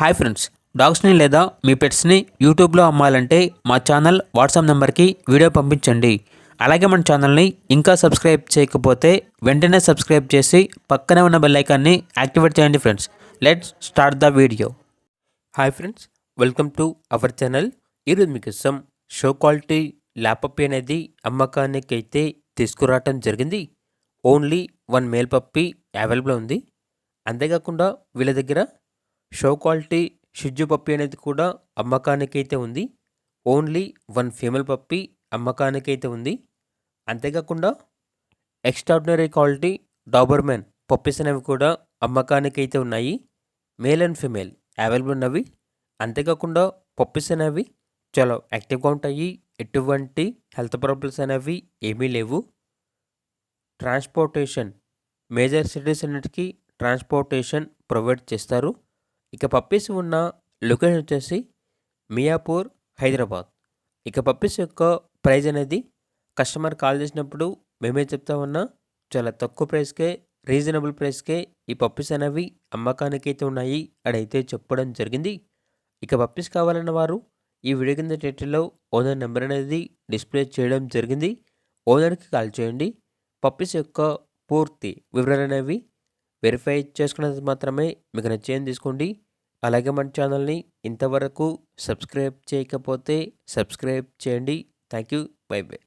Hi friends, డాగ్స్ని లేదా మీ పెట్స్ని యూట్యూబ్లో అమ్మాలంటే మా ఛానల్ వాట్సాప్ నెంబర్కి వీడియో పంపించండి. అలాగే మన ఛానల్ని ఇంకా సబ్స్క్రైబ్ చేయకపోతే వెంటనే సబ్స్క్రైబ్ చేసి పక్కనే ఉన్న బెల్ ఐకాన్ని యాక్టివేట్ చేయండి friends. Let's start the video. Hi friends, welcome to our channel. ఈరోజు మీకోసం షో క్వాలిటీ ల్యాప్ పప్పీ అనేది అమ్మకానికి అయితే తీసుకురావటం జరిగింది. ఓన్లీ 1 మేల్ పప్పీ అవైలబుల్ ఉంది. అంతేకాకుండా వీళ్ళ దగ్గర షో క్వాలిటీ షిజ్జు పప్పీ అనేది కూడా అమ్మకానికైతే ఉంది. ఓన్లీ 1 ఫీమేల్ పప్పీ అమ్మకానికైతే ఉంది. అంతేకాకుండా ఎక్స్ట్రాడినరీ క్వాలిటీ డాబర్మెన్ పప్పీస్ అనేవి కూడా అమ్మకానికైతే ఉన్నాయి. మేల్ అండ్ ఫీమేల్ అవైలబుల్ ఉన్నవి. అంతేకాకుండా పప్పీస్ అనేవి చాలా యాక్టివ్గా ఉంటాయి. ఎటువంటి హెల్త్ ప్రాబ్లమ్స్ అనేవి ఏమీ లేవు. ట్రాన్స్పోర్టేషన్ మేజర్ సిటీస్ అన్నిటికీ ట్రాన్స్పోర్టేషన్ ప్రొవైడ్ చేస్తారు. ఇక పప్పీస్ ఉన్న లొకేషన్ వచ్చేసి మియాపూర్, హైదరాబాద్. ఇక పప్పీస్ యొక్క ప్రైజ్ అనేది కస్టమర్ కాల్ చేసినప్పుడు మేమే చెప్తా ఉన్నా, చాలా తక్కువ ప్రైస్కే, రీజనబుల్ ప్రైస్కే ఈ పప్పీస్ అనేవి అమ్మకానికైతే ఉన్నాయి అని అయితే చెప్పడం జరిగింది. ఇక పప్పీస్ కావాలన్న వారు ఈ వీడియో కింద టైటిల్లో ఓనర్ నెంబర్ అనేది డిస్ప్లే చేయడం జరిగింది. ఓనర్కి కాల్ చేయండి. పప్పీస్ యొక్క పూర్తి వివరాలు అనేవి వెరిఫై చేసుకున్నది మాత్రమే మీకు నచ్చేది తీసుకోండి. అలాగే మన ఛానల్ని ఇంతవరకు సబ్స్క్రైబ్ చేయకపోతే సబ్స్క్రైబ్ చేయండి. Thank you. By by.